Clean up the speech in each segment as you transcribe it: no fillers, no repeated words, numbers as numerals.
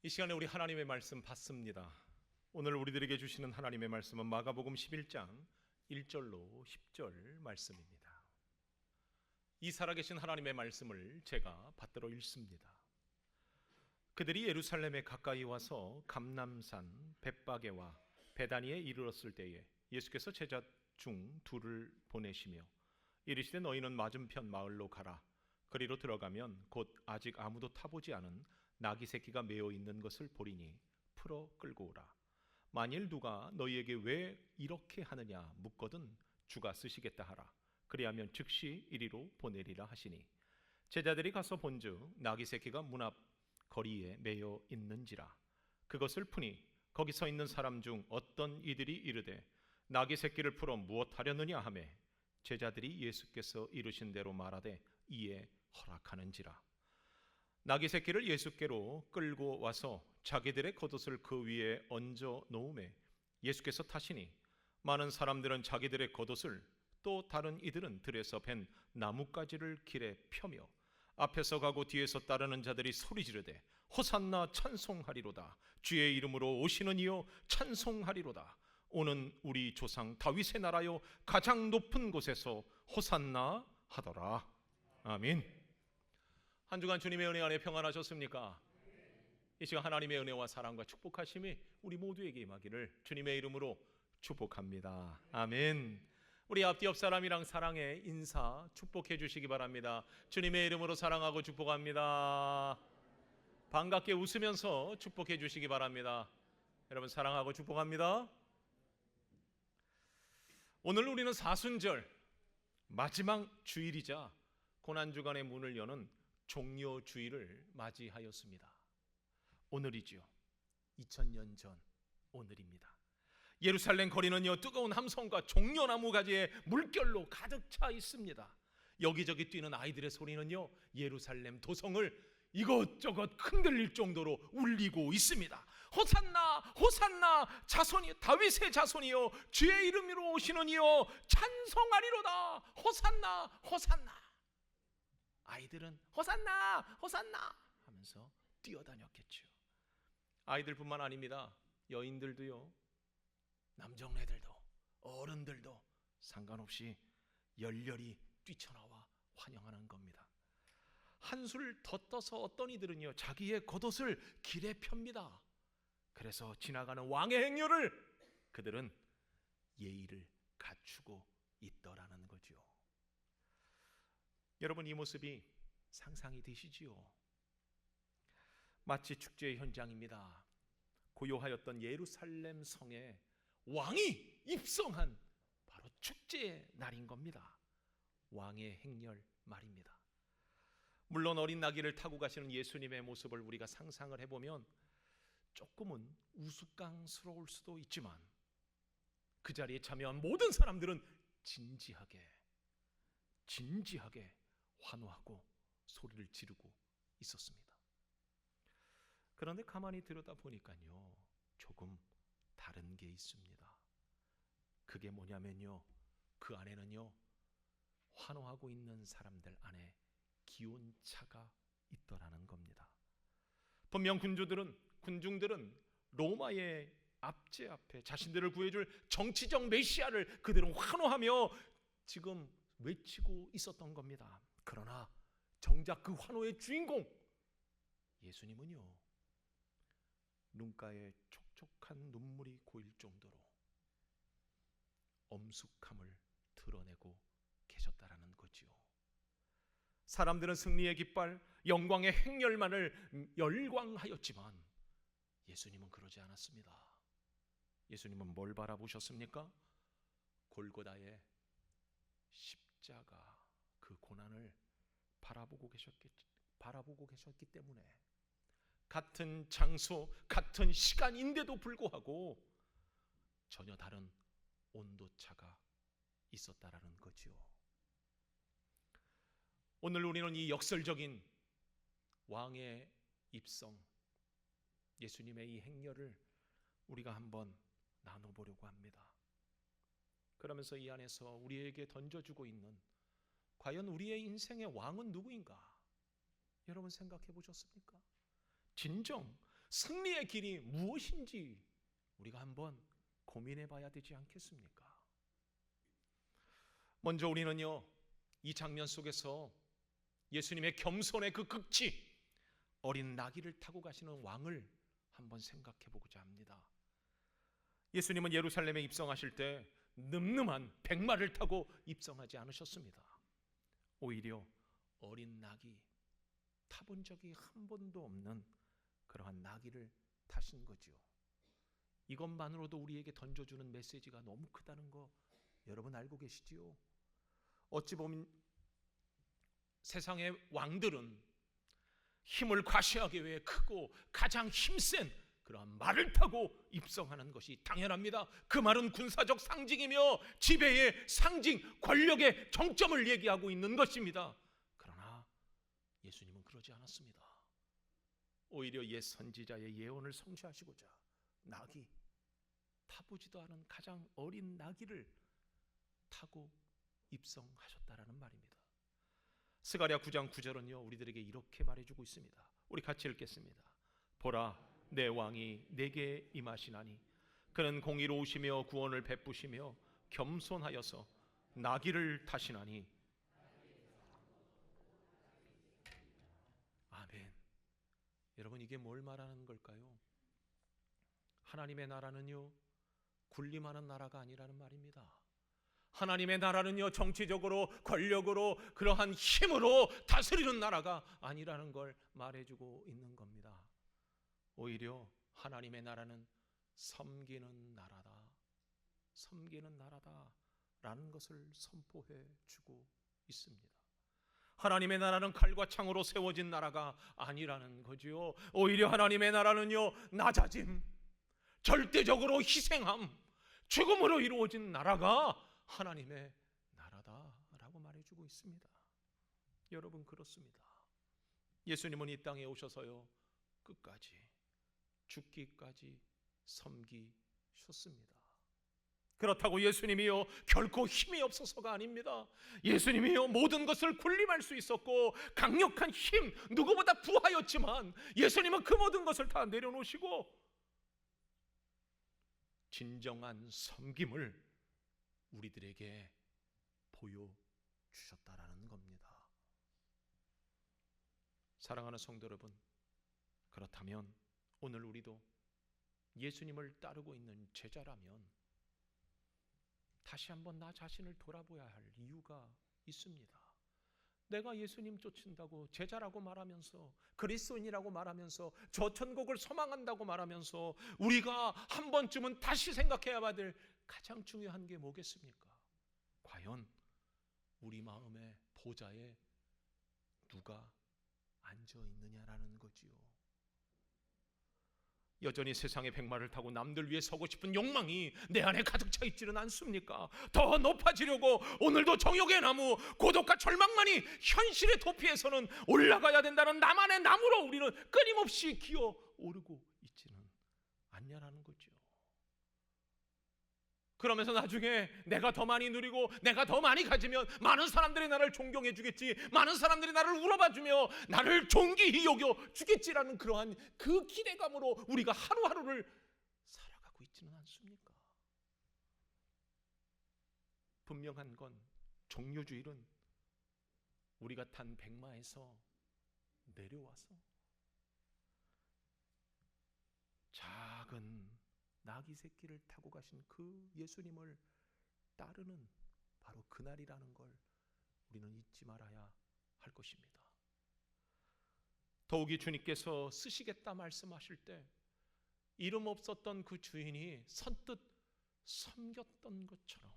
이 시간에 우리 하나님의 말씀 받습니다. 오늘 우리들에게 주시는 하나님의 말씀은 마가복음 11장 1절로 10절 말씀입니다. 이 살아계신 하나님의 말씀을 제가 받들어 읽습니다. 그들이 예루살렘에 가까이 와서 감람산 벳바게와 베다니에 이르렀을 때에 예수께서 제자 중 둘을 보내시며 이르시되 너희는 맞은편 마을로 가라. 그리로 들어가면 곧 아직 아무도 타보지 않은 나귀 새끼가 메어 있는 것을 보리니 풀어 끌고 오라. 만일 누가 너희에게 왜 이렇게 하느냐 묻거든 주가 쓰시겠다 하라. 그리하면 즉시 이리로 보내리라 하시니 제자들이 가서 본즉 나귀 새끼가 문 앞 거리에 메어 있는지라. 그것을 푸니 거기 서 있는 사람 중 어떤 이들이 이르되 나귀 새끼를 풀어 무엇 하려느냐 하매 제자들이 예수께서 이르신 대로 말하되 이에 허락하는지라. 나귀 새끼를 예수께로 끌고 와서 자기들의 겉옷을 그 위에 얹어 놓음에 예수께서 타시니 많은 사람들은 자기들의 겉옷을 또 다른 이들은 들에서 벤 나뭇가지를 길에 펴며 앞에서 가고 뒤에서 따르는 자들이 소리 지르되 호산나 찬송하리로다. 주의 이름으로 오시는 이여 찬송하리로다. 오는 우리 조상 다윗의 나라여 가장 높은 곳에서 호산나 하더라. 아멘. 한 주간 주님의 은혜 안에 평안하셨습니까? 이 시간 하나님의 은혜와 사랑과 축복하심이 우리 모두에게 임하기를 주님의 이름으로 축복합니다. 아멘. 우리 앞뒤 옆 사람이랑 사랑의 인사 축복해 주시기 바랍니다. 주님의 이름으로 사랑하고 축복합니다. 반갑게 웃으면서 축복해 주시기 바랍니다. 여러분 사랑하고 축복합니다. 오늘 우리는 사순절 마지막 주일이자 고난주간의 문을 여는 종료주일을 맞이하였습니다. 오늘이죠. 2000년 전 오늘입니다. 예루살렘 거리는요 뜨거운 함성과 종려나무 가지의 물결로 가득 차 있습니다. 여기저기 뛰는 아이들의 소리는요 예루살렘 도성을 이것저것 흔들릴 정도로 울리고 있습니다. 호산나 호산나 자손이 다윗의 자손이여 주의 이름으로 오시는 이여 찬송하리로다. 호산나 호산나. 아이들은 호산나 호산나 하면서 뛰어다녔겠죠. 아이들뿐만 아닙니다. 여인들도요, 남정네들도 어른들도 상관없이 열렬히 뛰쳐나와 환영하는 겁니다. 한술 더 떠서 어떤 이들은요 자기의 겉옷을 길에 펴니다. 그래서 지나가는 왕의 행렬을 그들은 예의를 갖추고 있더라는 거죠. 여러분 이 모습이 상상이 되시지요? 마치 축제의 현장입니다. 고요하였던 예루살렘 성에 왕이 입성한 바로 축제의 날인 겁니다. 왕의 행렬 말입니다. 물론 어린 나귀를 타고 가시는 예수님의 모습을 우리가 상상을 해보면 조금은 우스꽝스러울 수도 있지만 그 자리에 참여한 모든 사람들은 진지하게 환호하고 소리를 지르고 있었습니다. 그런데 가만히 들여다보니까요 조금 다른 게 있습니다. 그게 뭐냐면요 그 안에는요 환호하고 있는 사람들 안에 기온차가 있더라는 겁니다. 분명 군중들은 로마의 압제 앞에 자신들을 구해줄 정치적 메시아를 그들은 환호하며 지금 외치고 있었던 겁니다. 그러나 정작 그 환호의 주인공 예수님은요 눈가에 촉촉한 눈물이 고일 정도로 엄숙함을 드러내고 계셨다라는 거지요. 사람들은 승리의 깃발, 영광의 행렬만을 열광하였지만 예수님은 그러지 않았습니다. 예수님은 뭘 바라보셨습니까? 골고다의 십자가 그 고난을 바라보고 계셨기 때문에 같은 장소, 같은 시간인데도 불구하고 전혀 다른 온도차가 있었다라는 거지요. 오늘 우리는 이 역설적인 왕의 입성, 예수님의 이 행렬을 우리가 한번 나눠보려고 합니다. 그러면서 이 안에서 우리에게 던져주고 있는 과연 우리의 인생의 왕은 누구인가? 여러분 생각해 보셨습니까? 진정 승리의 길이 무엇인지 우리가 한번 고민해 봐야 되지 않겠습니까? 먼저 우리는요, 이 장면 속에서 예수님의 겸손의 그 극치, 어린 나귀를 타고 가시는 왕을 한번 생각해 보고자 합니다. 예수님은 예루살렘에 입성하실 때 늠름한 백마를 타고 입성하지 않으셨습니다. 오히려 어린 나귀, 타본 적이 한 번도 없는 그러한 나귀를 타신 거죠. 이것만으로도 우리에게 던져주는 메시지가 너무 크다는 거 여러분 알고 계시지요? 어찌 보면 세상의 왕들은 힘을 과시하기 위해 크고 가장 힘센 그러한 말을 타고 입성하는 것이 당연합니다. 그 말은 군사적 상징이며 지배의 상징, 권력의 정점을 얘기하고 있는 것입니다. 그러나 예수님은 그러지 않았습니다. 오히려 옛 선지자의 예언을 성취하시고자 나귀, 타보지도 않은 가장 어린 나귀를 타고 입성하셨다라는 말입니다. 스가랴 9장 9절은요, 우리들에게 이렇게 말해주고 있습니다. 우리 같이 읽겠습니다. 보라, 내 왕이 내게 임하시나니 그는 공의로우시며 구원을 베푸시며 겸손하여서 나귀를 타시나니. 아멘. 여러분, 이게 뭘 말하는 걸까요? 하나님의 나라는요, 군림하는 나라가 아니라는 말입니다. 하나님의 나라는요, 정치적으로, 권력으로, 그러한 힘으로 다스리는 나라가 아니라는 걸 말해주고 있는 겁니다. 오히려 하나님의 나라는 섬기는 나라다, 섬기는 나라다라는 것을 선포해 주고 있습니다. 하나님의 나라는 칼과 창으로 세워진 나라가 아니라는 거지요. 오히려 하나님의 나라는요, 낮아짐, 절대적으로 희생함, 죽음으로 이루어진 나라가 하나님의 나라다라고 말해주고 있습니다. 여러분, 그렇습니다. 예수님은 이 땅에 오셔서요, 끝까지 죽기까지 섬기셨습니다. 그렇다고 예수님이요, 결코 힘이 없어서가 아닙니다. 예수님이요, 모든 것을 군림할 수 있었고 강력한 힘, 누구보다 부하였지만 예수님은 그 모든 것을 다 내려놓으시고 진정한 섬김을 우리들에게 보여주셨다라는 겁니다. 사랑하는 성도 여러분, 그렇다면 오늘 우리도 예수님을 따르고 있는 제자라면 다시 한번 나 자신을 돌아봐야 할 이유가 있습니다. 내가 예수님 쫓는다고, 제자라고 말하면서, 그리스도인이라고 말하면서, 저 천국을 소망한다고 말하면서 우리가 한 번쯤은 다시 생각해야 될 가장 중요한 게 뭐겠습니까? 과연 우리 마음의 보좌에 누가 앉아 있느냐라는 거지요. 여전히 세상의 백마를 타고 남들 위해 서고 싶은 욕망이 내 안에 가득 차 있지는 않습니까? 더 높아지려고 오늘도 정욕의 나무, 고독과 절망만이 현실의 도피에서는 올라가야 된다는 나만의 나무로 우리는 끊임없이 기어 오르고 있지는 않냐라는 거죠. 그러면서 나중에 내가 더 많이 누리고 내가 더 많이 가지면 많은 사람들이 나를 존경해 주겠지, 많은 사람들이 나를 울어봐 주며 나를 존귀히 여겨 주겠지라는 그러한 그 기대감으로 우리가 하루하루를 살아가고 있지는 않습니까? 분명한 건 종료주일은 우리가 탄 백마에서 내려와서 작은 나귀 새끼를 타고 가신 그 예수님을 따르는 바로 그날이라는 걸 우리는 잊지 말아야 할 것입니다. 더욱이 주님께서 쓰시겠다 말씀하실 때 이름 없었던 그 주인이 선뜻 섬겼던 것처럼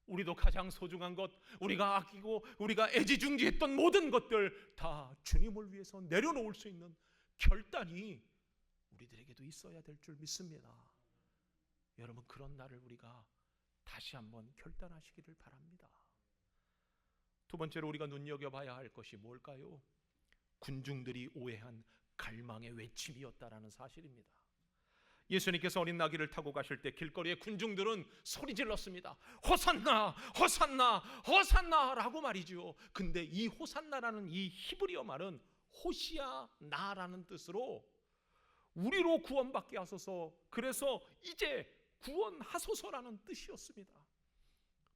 우리도 가장 소중한 것, 우리가 아끼고 우리가 애지중지했던 모든 것들 다 주님을 위해서 내려놓을 수 있는 결단이 우리들에게도 있어야 될 줄 믿습니다. 여러분, 그런 날을 우리가 다시 한번 결단하시기를 바랍니다. 두 번째로 우리가 눈여겨봐야 할 것이 뭘까요? 군중들이 오해한 갈망의 외침이었다라는 사실입니다. 예수님께서 어린 나귀를 타고 가실 때 길거리에 군중들은 소리 질렀습니다. 호산나, 호산나, 호산나라고 말이죠. 근데 이 호산나라는 이 히브리어 말은 호시아나라는 뜻으로 우리로 구원받게 하소서. 그래서 이제 구원하소서라는 뜻이었습니다.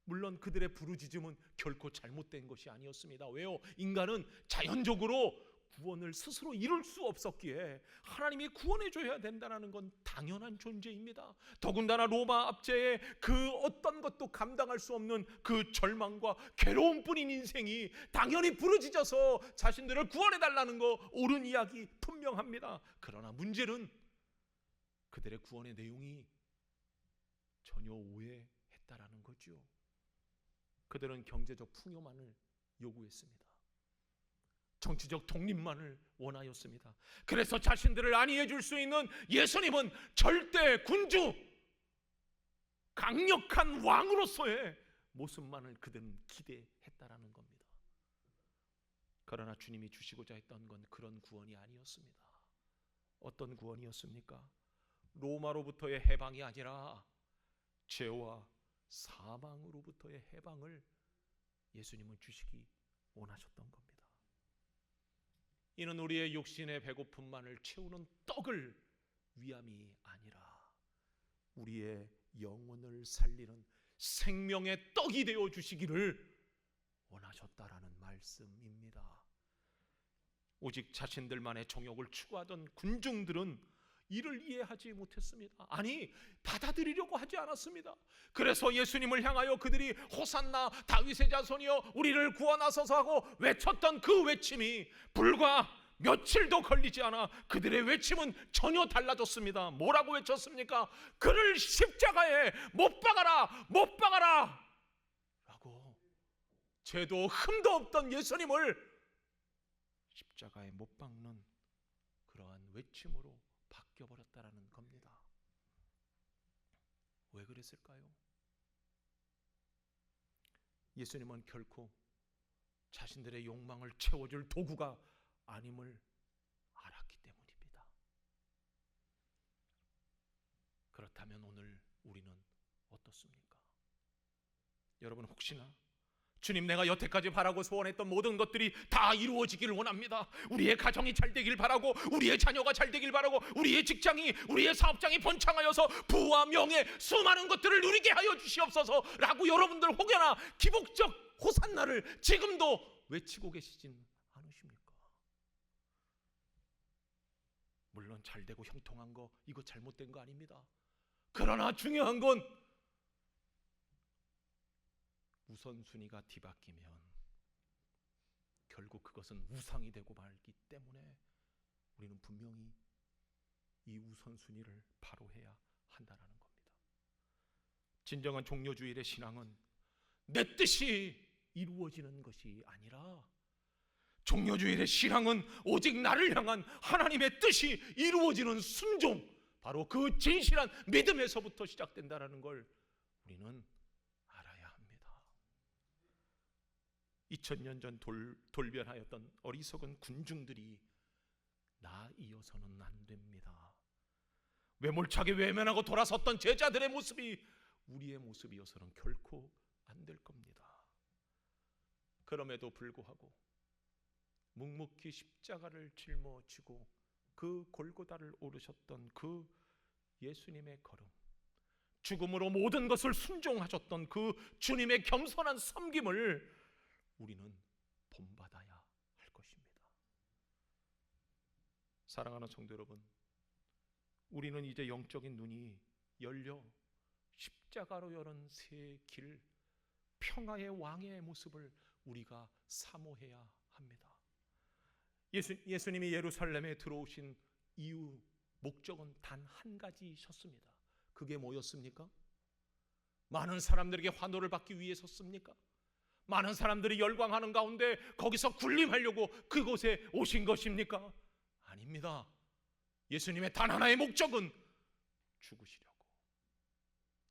물론 그들의 부르짖음은 결코 잘못된 것이 아니었습니다. 왜요? 인간은 자연적으로 구원을 스스로 이룰 수 없었기에 하나님이 구원해 줘야 된다는 건 당연한 존재입니다. 더군다나 로마 압제의 그 어떤 것도 감당할 수 없는 그 절망과 괴로움뿐인 인생이 당연히 부르짖어서 자신들을 구원해 달라는 거 옳은 이야기 분명합니다. 그러나 문제는 그들의 구원의 내용이 전혀 오해했다라는 거죠. 그들은 경제적 풍요만을 요구했습니다. 정치적 독립만을 원하였습니다. 그래서 자신들을 안위해 줄 수 있는 예수님은 절대 군주, 강력한 왕으로서의 모습만을 그들은 기대했다라는 겁니다. 그러나 주님이 주시고자 했던 건 그런 구원이 아니었습니다. 어떤 구원이었습니까? 로마로부터의 해방이 아니라 죄와 사망으로부터의 해방을 예수님은 주시기 원하셨던 겁니다. 이는 우리의 육신의 배고픔만을 채우는 떡을 위함이 아니라 우리의 영혼을 살리는 생명의 떡이 되어 주시기를 원하셨다라는 말씀입니다. 오직 자신들만의 정욕을 추구하던 군중들은 이를 이해하지 못했습니다. 아니, 받아들이려고 하지 않았습니다. 그래서 예수님을 향하여 그들이 호산나 다윗의 자손이여 우리를 구원하소서 하고 외쳤던 그 외침이 불과 며칠도 걸리지 않아 그들의 외침은 전혀 달라졌습니다. 뭐라고 외쳤습니까? 그를 십자가에 못 박아라, 못 박아라 라고 죄도 흠도 없던 예수님을 십자가에 못 박는 그러한 외침으로 바뀌어버렸다라는 겁니다. 왜 그랬을까요? 예수님은 결코 자신들의 욕망을 채워줄 도구가 아님을 알았기 때문입니다. 그렇다면 오늘 우리는 어떻습니까? 여러분 혹시나 주님, 내가 여태까지 바라고 소원했던 모든 것들이 다 이루어지기를 원합니다. 우리의 가정이 잘 되길 바라고, 우리의 자녀가 잘 되길 바라고, 우리의 직장이, 우리의 사업장이 번창하여서 부와 명예, 수많은 것들을 누리게 하여 주시옵소서 라고 여러분들 혹여나 기복적 호산나를 지금도 외치고 계시진 않으십니까? 물론 잘 되고 형통한 거, 이거 잘못된 거 아닙니다. 그러나 중요한 건 우선순위가 뒤바뀌면 결국 그것은 우상이 되고 말기 때문에 우리는 분명히 이 우선순위를 바로 해야 한다는 겁니다. 진정한 종료주일의 신앙은 내 뜻이 이루어지는 것이 아니라 종료주일의 신앙은 오직 나를 향한 하나님의 뜻이 이루어지는 순종, 바로 그 진실한 믿음에서부터 시작된다는 걸 우리는 2000년 전 돌변하였던 어리석은 군중들이 나 이어서는 안 됩니다. 외몰차게 외면하고 돌아섰던 제자들의 모습이 우리의 모습이어서는 결코 안 될 겁니다. 그럼에도 불구하고 묵묵히 십자가를 짊어지고 그 골고다를 오르셨던 그 예수님의 걸음, 죽음으로 모든 것을 순종하셨던 그 주님의 겸손한 섬김을 우리는 본받아야 할 것입니다. 사랑하는 성도 여러분, 우리는 이제 영적인 눈이 열려 십자가로 열은 새 길, 평화의 왕의 모습을 우리가 사모해야 합니다. 예수님이 예루살렘에 들어오신 이유, 목적은 단 한 가지셨습니다. 그게 뭐였습니까? 많은 사람들에게 환호를 받기 위해서였습니까? 많은 사람들이 열광하는 가운데 거기서 군림하려고 그곳에 오신 것입니까? 아닙니다. 예수님의 단 하나의 목적은 죽으시려고,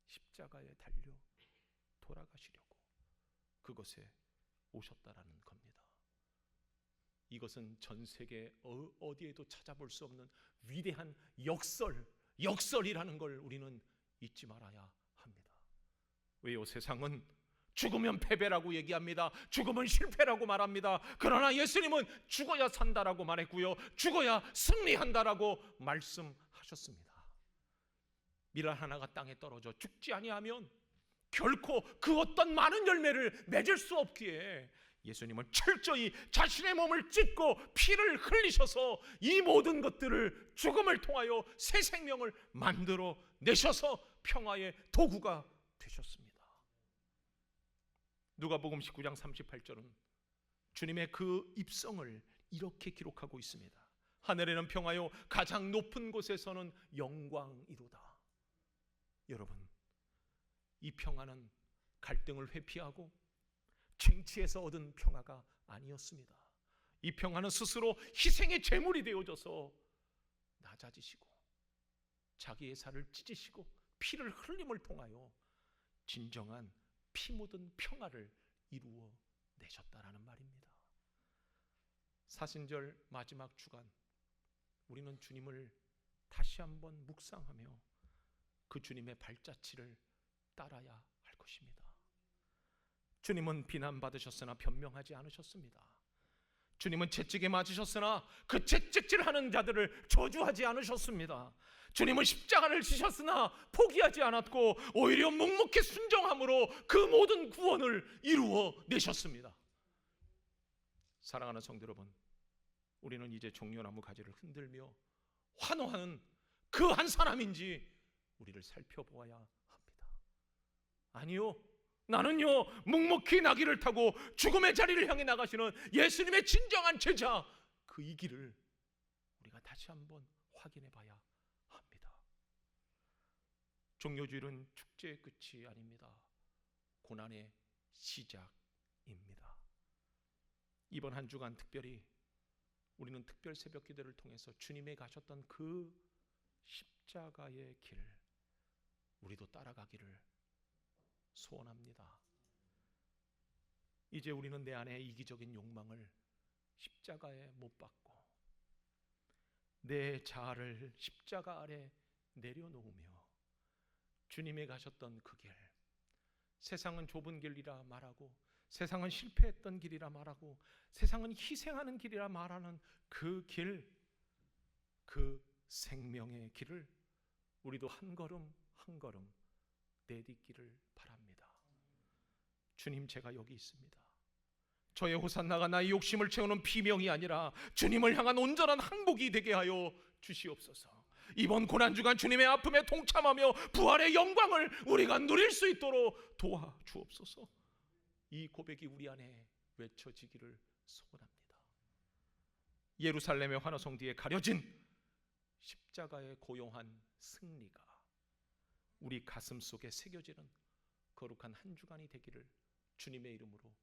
십자가에 달려 돌아가시려고 그곳에 오셨다라는 겁니다. 이것은 전 세계 어디에도 찾아볼 수 없는 위대한 역설이라는 걸 우리는 잊지 말아야 합니다. 왜요? 세상은 죽으면 패배라고 얘기합니다. 죽으면 실패라고 말합니다. 그러나 예수님은 죽어야 산다라고 말했고요, 죽어야 승리한다라고 말씀하셨습니다. 밀 하나가 땅에 떨어져 죽지 아니하면 결코 그 어떤 많은 열매를 맺을 수 없기에 예수님은 철저히 자신의 몸을 찢고 피를 흘리셔서 이 모든 것들을 죽음을 통하여 새 생명을 만들어 내셔서 평화의 도구가 되셨습니다. 누가복음 19장 38절은 주님의 그 입성을 이렇게 기록하고 있습니다. 하늘에는 평화요 가장 높은 곳에서는 영광이로다. 여러분, 이 평화는 갈등을 회피하고 쟁취해서 얻은 평화가 아니었습니다. 이 평화는 스스로 희생의 제물이 되어져서 낮아지시고 자기의 살을 찢으시고 피를 흘림을 통하여 진정한 피 묻은 평화를 이루어 내셨다라는 말입니다. 사신절 마지막 주간, 우리는 주님을 다시 한번 묵상하며 그 주님의 발자취를 따라야 할 것입니다. 주님은 비난받으셨으나 변명하지 않으셨습니다. 주님은 채찍에 맞으셨으나 그 채찍질하는 자들을 저주하지 않으셨습니다. 주님은 십자가를 지셨으나 포기하지 않았고 오히려 묵묵히 순종함으로 그 모든 구원을 이루어 내셨습니다. 사랑하는 성도 여러분, 우리는 이제 종려나무 가지를 흔들며 환호하는 그 한 사람인지 우리를 살펴보아야 합니다. 아니요, 나는요 묵묵히 나귀를 타고 죽음의 자리를 향해 나가시는 예수님의 진정한 제자, 그 이 길을 우리가 다시 한번 확인해 봐야 합니다. 종료주일은 축제의 끝이 아닙니다. 고난의 시작입니다. 이번 한 주간 특별히 우리는 특별 새벽 기도를 통해서 주님이 가셨던 그 십자가의 길, 우리도 따라가기를 소원합니다. 이제 우리는 내 안에 이기적인 욕망을 십자가에 못 박고 내 자아를 십자가 아래 내려놓으며 주님이 가셨던 그 길, 세상은 좁은 길이라 말하고 세상은 실패했던 길이라 말하고 세상은 희생하는 길이라 말하는 그 길, 그 생명의 길을 우리도 한 걸음 한 걸음 내딛기를 바랍니다. 주님, 제가 여기 있습니다. 저의 호산나가 나의 욕심을 채우는 비명이 아니라 주님을 향한 온전한 항복이 되게 하여 주시옵소서. 이번 고난주간 주님의 아픔에 동참하며 부활의 영광을 우리가 누릴 수 있도록 도와주옵소서. 이 고백이 우리 안에 외쳐지기를 소원합니다. 예루살렘의 환호성 뒤에 가려진 십자가의 고요한 승리가 우리 가슴 속에 새겨지는 거룩한 한 주간이 되기를 주님의 이름으로